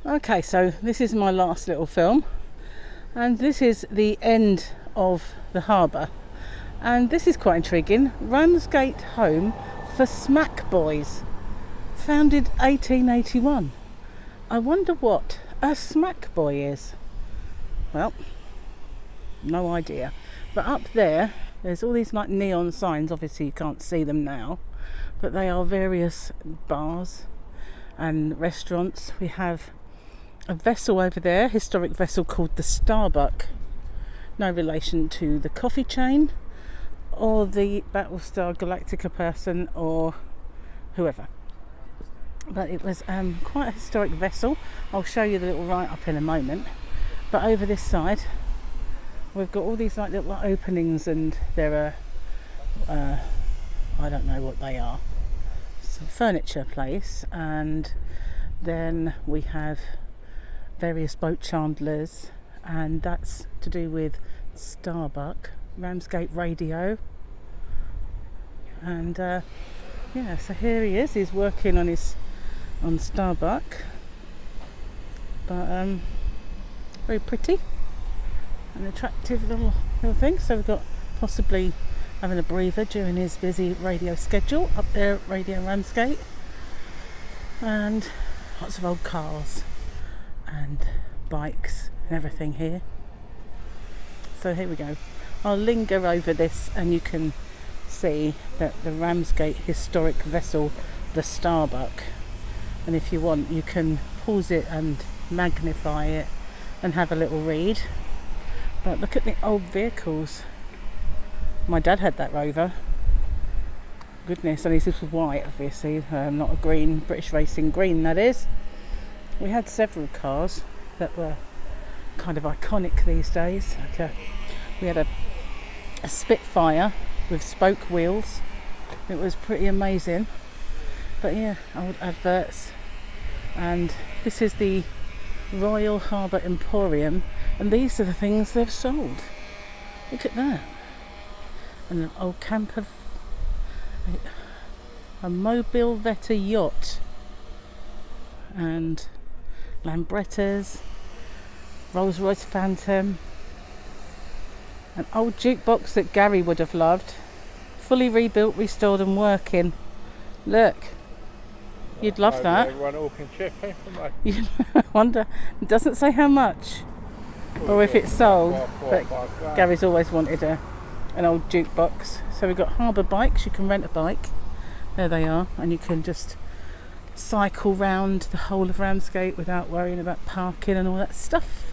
Okay, so this is my last little film, and this is the end of the harbour, and this is quite intriguing. Ramsgate Home for Smack Boys, founded 1881. I wonder what a smack boy is. Well, no idea. But up there's all these like neon signs. Obviously you can't see them now, but they are various bars and restaurants. We have a vessel over there, historic vessel called the Starbuck. No relation to the coffee chain or the Battlestar Galactica person or whoever. But it was quite a historic vessel. I'll show you the little write-up in a moment. But over this side, we've got all these like little openings, and there are, I don't know what they are. It's a furniture place, and then we have various boat chandlers, and that's to do with Starbuck, Ramsgate Radio, and yeah. So here he is. He's working on Starbuck, but very pretty and attractive little thing. So we've got possibly having a breather during his busy radio schedule up there at Radio Ramsgate, and lots of old cars and bikes and everything here. So here we go. I'll linger over this and you can see that the Ramsgate historic vessel, the Starbuck, and if you want you can pause it and magnify it and have a little read. But look at the old vehicles. My dad had that Rover. Goodness, and this was white, obviously, not a green, British Racing green, that is. We had several cars that were kind of iconic these days. We had a Spitfire with spoke wheels. It was pretty amazing. But yeah, old adverts. And this is the Royal Harbour Emporium, and these are the things they've sold. Look at that. And an old camper, a Mobile Vetta yacht, and Lambrettas, Rolls Royce Phantom, an old jukebox that Gary would have loved, fully rebuilt, restored and working. Look, you'd love that. I wonder, it doesn't say how much or if it's sold, but Gary's always wanted an old jukebox. So we've got Harbour bikes. You can rent a bike. There they are, and you can just cycle round the whole of Ramsgate without worrying about parking and all that stuff.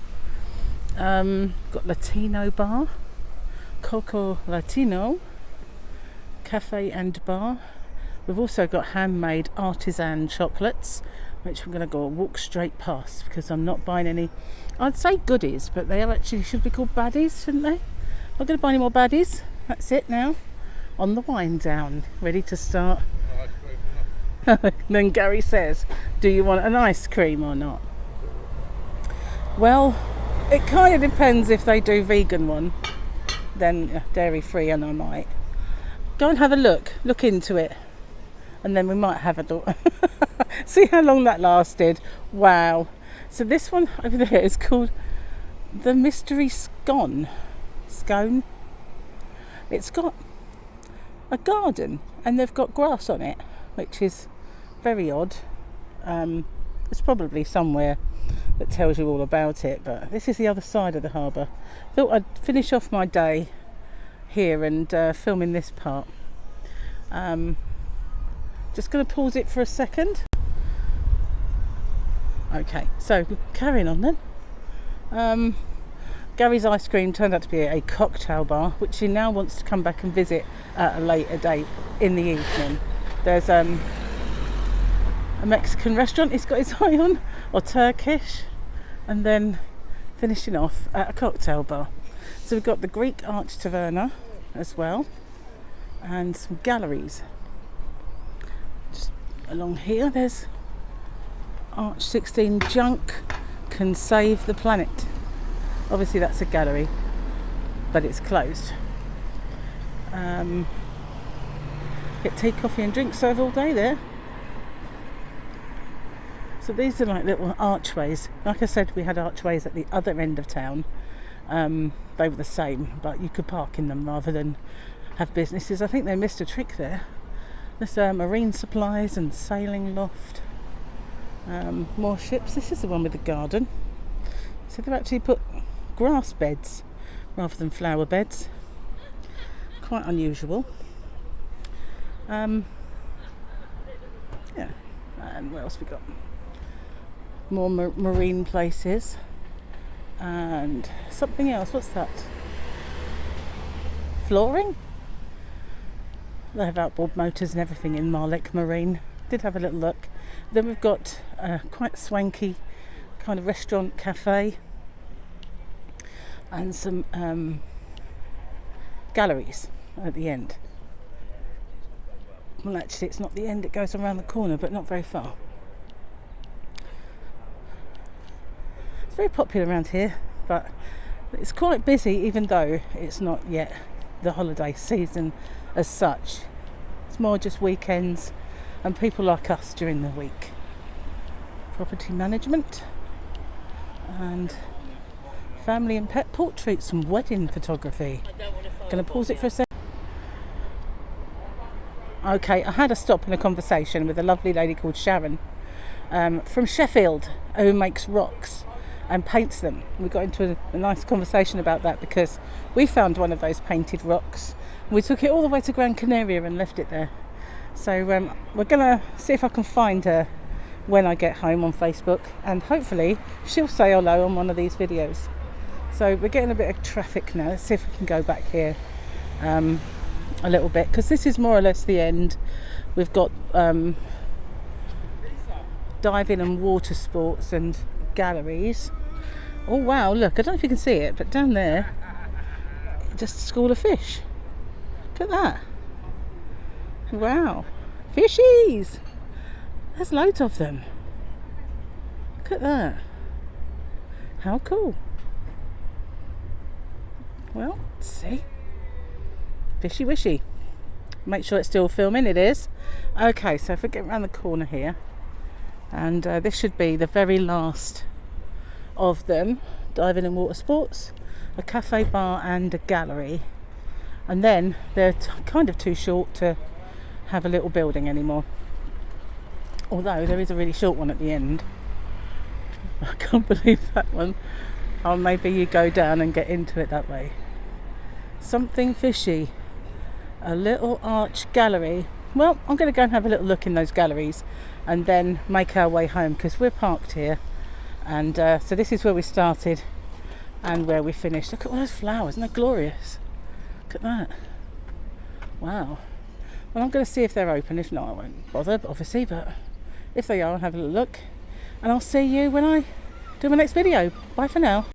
Got Latino bar, Coco Latino cafe and bar. We've also got handmade artisan chocolates, which I'm going to go walk straight past because I'm not buying any, I'd say goodies, but they are actually should be called baddies, shouldn't they? Not going to buy any more baddies. That's it now. On the wind down, ready to start. Then Gary says, do you want an ice cream or not? Well, it kind of depends. If they do vegan one, then dairy free, and I might go and have a look into it, and then we might have a thought. See how long that lasted. Wow. So this one over there is called the Mystery Scone. It's got a garden and they've got grass on it, which is very odd. It's probably somewhere that tells you all about it, but this is the other side of the harbour. Thought I'd finish off my day here and film in this part. Just going to pause it for a second. Okay, so carrying on then. Gary's ice cream turned out to be a cocktail bar, which he now wants to come back and visit at a later date in the evening. There's a Mexican restaurant he's got his eye on, or Turkish, and then finishing off at a cocktail bar. So we've got the Greek Arch Taverna as well, and some galleries. Just along here there's Arch 16 Junk Can Save the Planet. Obviously that's a gallery, but it's closed. Get tea, coffee and drinks served all day there. So these are like little archways. Like I said, we had archways at the other end of town. They were the same, but you could park in them rather than have businesses. I think they missed a trick there. There's marine supplies and sailing loft. More ships. This is the one with the garden. So they've actually put grass beds rather than flower beds. Quite unusual. Yeah. And what else we got? More marine places. And something else. What's that? Flooring? They have outboard motors and everything in Marlec Marine. Did have a little look. Then we've got a quite swanky kind of restaurant cafe and some galleries at the end. Well, actually it's not the end, it goes around the corner, but not very far. It's very popular around here, but it's quite busy even though it's not yet the holiday season as such. It's more just weekends and people like us during the week. Property management and family and pet portraits and wedding photography. Gonna pause it for a second. Okay, I had a stop in a conversation with a lovely lady called Sharon from Sheffield who makes rocks and paints them. We got into a nice conversation about that because we found one of those painted rocks. We took it all the way to Gran Canaria and left it there. So we're gonna see if I can find her when I get home on Facebook, and hopefully she'll say hello on one of these videos. So we're getting a bit of traffic now. Let's see if we can go back here a little bit, because this is more or less the end. We've got diving and water sports and galleries. Oh wow, look, I don't know if you can see it, but down there just a school of fish. Look at that. Wow, fishies. There's loads of them. Look at that. How cool. Well, let's see. Fishy wishy. Make sure it's still filming. It is. Okay, so if we get around the corner here, and this should be the very last of them. Diving and water sports, a cafe, bar and a gallery. And then they're kind of too short to have a little building anymore. Although there is a really short one at the end. I can't believe that one. Oh, maybe you go down and get into it that way. Something fishy. A little arch gallery. Well, I'm going to go and have a little look in those galleries and then make our way home, because we're parked here. And so this is where we started and where we finished. Look at all those flowers, isn't that glorious? Look at that. Wow. Well, I'm going to see if they're open. If not, I won't bother, obviously, but if they are, I'll have a little look. And I'll see you when I do my next video. Bye for now.